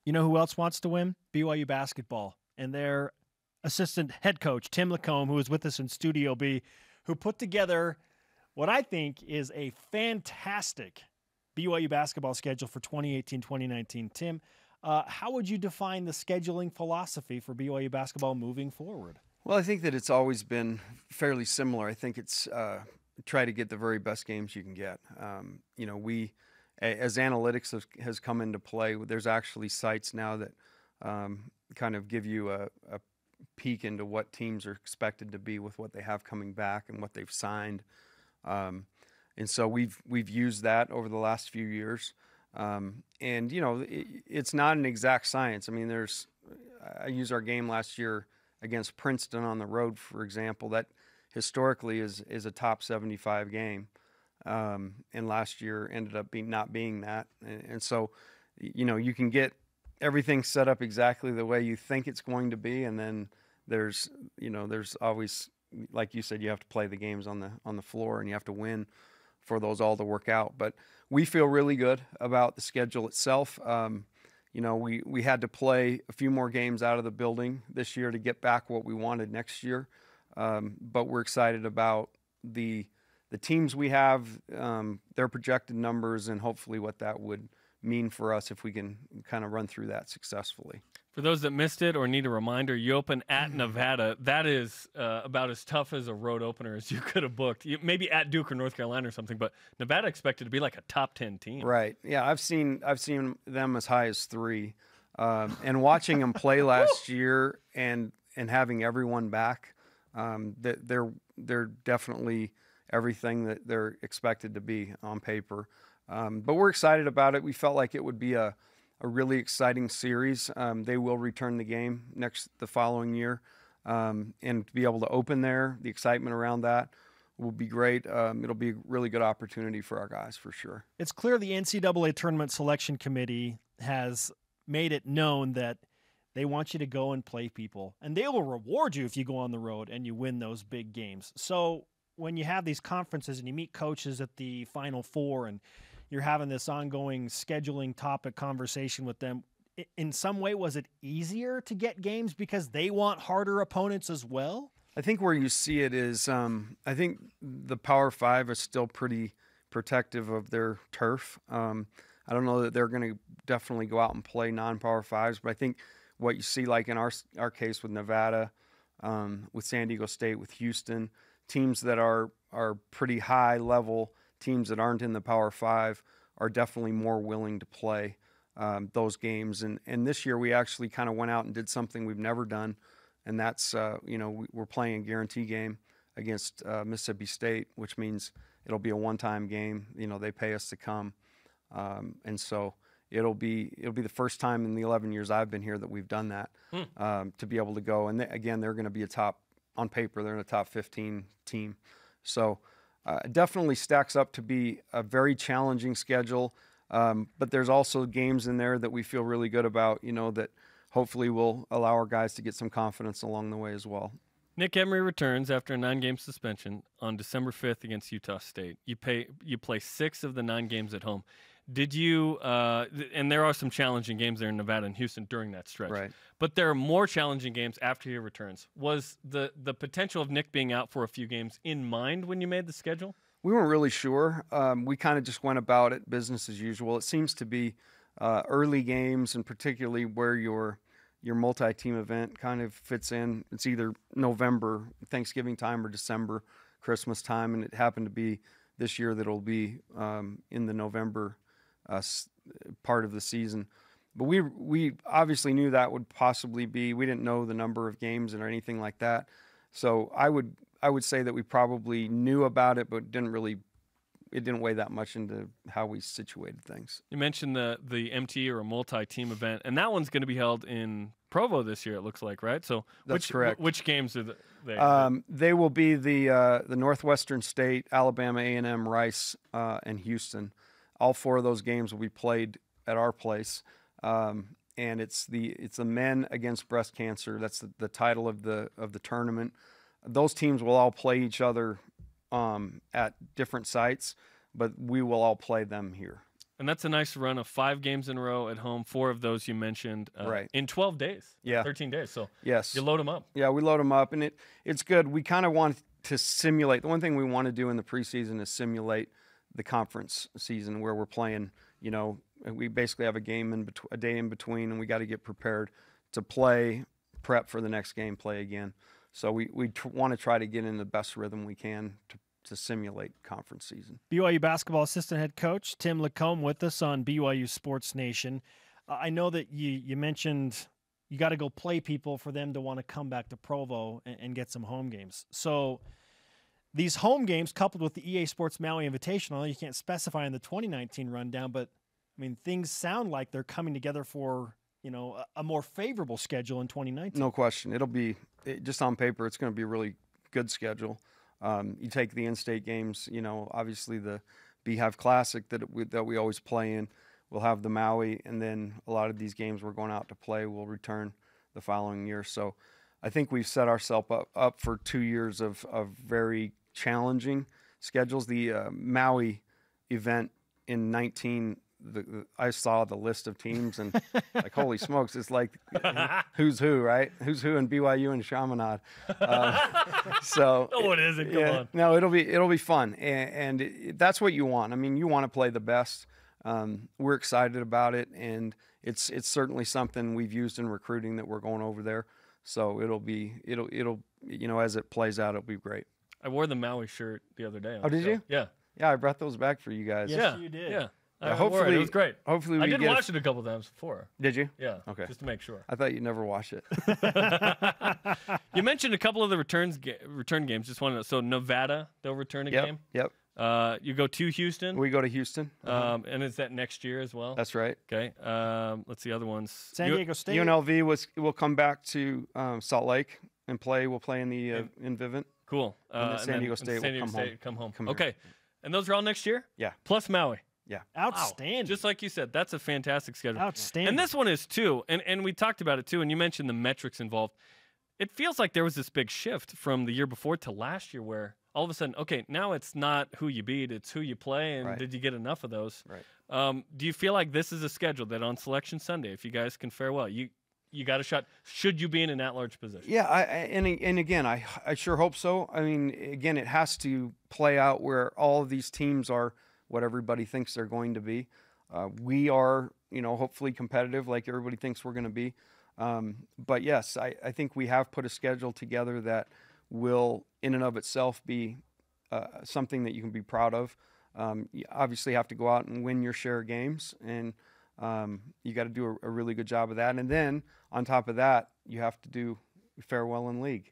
You know who else wants to win? BYU basketball. And their assistant head coach, Tim LaComb, who is with us in Studio B, who put together what I think is a fantastic BYU basketball schedule for 2018-2019. Tim, how would you define the scheduling philosophy for BYU basketball moving forward? Well, I think that it's always been fairly similar. I think it's try to get the very best games you can get. We, as analytics has come into play, there's actually sites now that kind of give you a peek into what teams are expected to be with what they have coming back and what they've signed. And so we've used that over the last few years. It's not an exact science. I mean, I used our game last year against Princeton on the road, for example. That historically is a top 75 game. And last year ended up not being that. And so, you can get everything set up exactly the way you think it's going to be. And then there's always, like you said, you have to play the games on the floor and you have to win for those all to work out. But we feel really good about the schedule itself. We had to play a few more games out of the building this year to get back what we wanted next year. But we're excited about the teams we have, their projected numbers, and hopefully what that would mean for us if we can kind of run through that successfully. For those that missed it or need a reminder, you open at Nevada. That is about as tough as a road opener as you could have booked. Maybe at Duke or North Carolina or something, but Nevada expected to be like a top 10 team. Right. Yeah, I've seen them as high as 3. And watching them play last year and having everyone back, they're definitely everything that they're expected to be on paper. But we're excited about it. We felt like it would be a really exciting series. They will return the game the following year. And to be able to open there, the excitement around that will be great. It'll be a really good opportunity for our guys for sure. It's clear the NCAA Tournament Selection Committee has made it known that they want you to go and play people. And they will reward you if you go on the road and you win those big games. So when you have these conferences and you meet coaches at the Final Four and you're having this ongoing scheduling topic conversation with them, in some way, was it easier to get games because they want harder opponents as well? I think where you see it is, I think the Power Five is still pretty protective of their turf. I don't know that they're going to definitely go out and play non-Power Fives, but I think what you see, like in our case with Nevada, with San Diego State, with Houston, teams that are pretty high level, teams that aren't in the Power Five are definitely more willing to play those games. And this year we actually kind of went out and did something we've never done, and that's we're playing a guarantee game against Mississippi State, which means it'll be a one-time game. They pay us to come, and so it'll be the first time in the 11 years I've been here that we've done that, to be able to go. And again, they're going to be on paper, they're in a top 15 team. So it definitely stacks up to be a very challenging schedule. But there's also games in there that we feel really good about, that hopefully will allow our guys to get some confidence along the way as well. Nick Emery returns after a 9-game suspension on December 5th against Utah State. You play 6 of the 9 games at home. Did you and there are some challenging games there in Nevada and Houston during that stretch. Right. But there are more challenging games after he returns. Was the potential of Nick being out for a few games in mind when you made the schedule? We weren't really sure. We kind of just went about it business as usual. It seems to be early games, and particularly where your multi-team event kind of fits in. It's either November, Thanksgiving time, or December, Christmas time, and it happened to be this year that it'll be in the November part of the season. But we obviously knew that would possibly be. We didn't know the number of games or anything like that. So I would say that we probably knew about it, but it didn't weigh that much into how we situated things. You mentioned the MT or a multi-team event, and that one's going to be held in Provo this year, it looks like, right? So that's correct. Which games are they? They will be the Northwestern State, Alabama A&M, Rice, and Houston. All 4 of those games will be played at our place, and it's the men against breast cancer. That's the title of the tournament. Those teams will all play each other at different sites, but we will all play them here. And that's a nice run of 5 games in a row at home. 4 of those you mentioned in 12 days. Yeah. 13 days. So yes, you load them up. Yeah, we load them up, and it's good. We kind of want to simulate. The one thing we want to do in the preseason is simulate the conference season where we're playing. You know, we basically have a game a day in between, and we got to get prepared to play, prep for the next game, play again. So we want to try to get in the best rhythm we can to simulate conference season. BYU basketball assistant head coach Tim LaComb with us on BYU Sports Nation. I know that you mentioned you got to go play people for them to want to come back to Provo and get some home games. So these home games coupled with the EA Sports Maui Invitational, you can't specify in the 2019 rundown, but I mean, things sound like they're coming together for, you know, a more favorable schedule in 2019. No question. It'll be, just on paper, it's going to be a really good schedule. You take the in-state games, you know, obviously the Beehive Classic that we always play in. We'll have the Maui, and then a lot of these games we're going out to play will return the following year. So I think we've set ourselves up for 2 years of very challenging schedules. The Maui event in 19, I saw the list of teams, and like, holy smokes, it's like who's who, right? Who's who in BYU and Chaminade. So no, it isn't. Come on. No, it'll be fun, and that's what you want. I mean, you want to play the best. We're excited about it, and it's certainly something we've used in recruiting that we're going over there. So it'll you know, as it plays out, it'll be great. I wore the Maui shirt the other day. Oh, did you? Yeah. Yeah, I brought those back for you guys. Yes, you did. Yeah. Yeah, hopefully, it was great. Hopefully, I did watch it a couple times before. Did you? Yeah. Okay. Just to make sure. I thought you'd never watch it. You mentioned a couple of the return games. Just wanted to, so Nevada, they'll return a game. Yep. You go to Houston. We go to Houston. And is that next year as well? That's right. Okay. Let's see other ones. San Diego State. UNLV will come back to Salt Lake and play. We'll play in the in Vivint. Cool. And San Diego State will come home. Come okay. here. And those are all next year? Yeah. Plus Maui. Yeah. Outstanding. Wow. Just like you said, that's a fantastic schedule. Outstanding. And this one is too. And we talked about it too, and you mentioned the metrics involved. It feels like there was this big shift from the year before to last year where all of a sudden, okay, now it's not who you beat, it's who you play, and did you get enough of those? Right. Do you feel like this is a schedule that on Selection Sunday, if you guys can fare well, you got a shot, should you be in an at-large position? Yeah, and again, I sure hope so. I mean, again, it has to play out where all of these teams are what everybody thinks they're going to be. We are, you know, hopefully competitive like everybody thinks we're going to be. But yes, I think we have put a schedule together that will, in and of itself, be something that you can be proud of. You obviously have to go out and win your share of games, and you got to do a really good job of that. And then on top of that, you have to do fare well in league.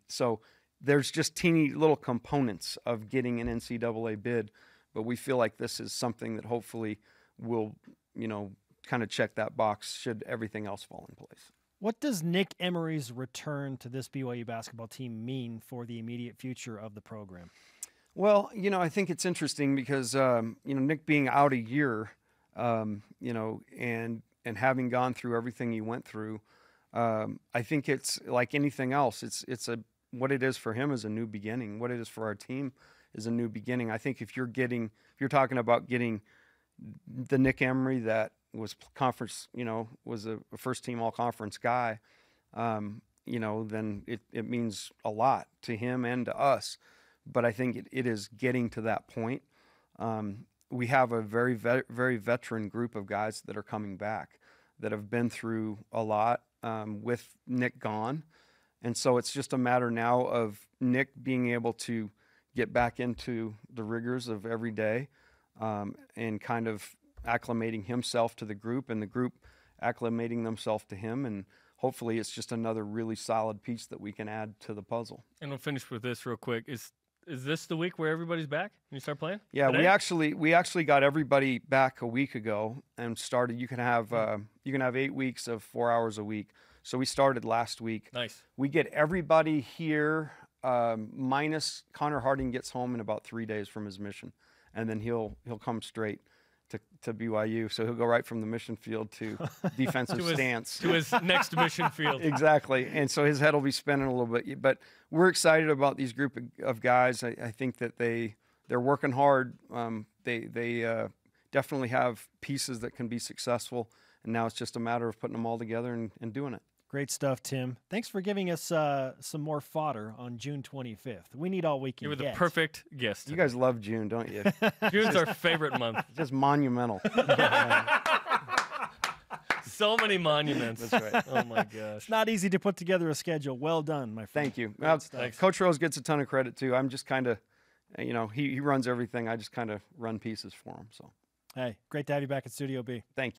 So there's just teeny little components of getting an NCAA bid, but we feel like this is something that hopefully will, you know, kind of check that box should everything else fall in place. What does Nick Emery's return to this BYU basketball team mean for the immediate future of the program? Well, you know, I think it's interesting because, you know, Nick being out a year, you know, and having gone through everything he went through, I think it's like anything else. What it is for him is a new beginning. What it is for our team is a new beginning. I think if you're talking about getting the Nick Emery that was conference, you know, was a first team all conference guy, you know, then it means a lot to him and to us. But I think it is getting to that point. We have a very veteran group of guys that are coming back that have been through a lot with Nick gone. And so it's just a matter now of Nick being able to get back into the rigors of every day and kind of acclimating himself to the group and the group acclimating themselves to him. And hopefully it's just another really solid piece that we can add to the puzzle. And we'll finish with this real quick. Is this the week where everybody's back and you start playing? Yeah, today? we actually got everybody back a week ago and started. You can have 8 weeks of 4 hours a week. So we started last week. Nice. We get everybody here minus Connor Harding gets home in about 3 days from his mission, and then he'll come straight to BYU. So he'll go right from the mission field to defensive stance. To his next mission field. Exactly. And so his head will be spinning a little bit. But we're excited about these group of guys. I think that they're working hard. They definitely definitely have pieces that can be successful. And now it's just a matter of putting them all together and doing it. Great stuff, Tim. Thanks for giving us some more fodder on June 25th. We need all we can You were the get. perfect guest. You guys love June, don't you? June's our favorite month. It's just monumental. So many monuments. That's right. Oh my gosh. It's not easy to put together a schedule. Well done, my friend. Thank you. Thanks. Coach Rose gets a ton of credit too. I'm just kind of, he runs everything. I just kind of run pieces for him. So, Hey, great to have you back at Studio B. thank you.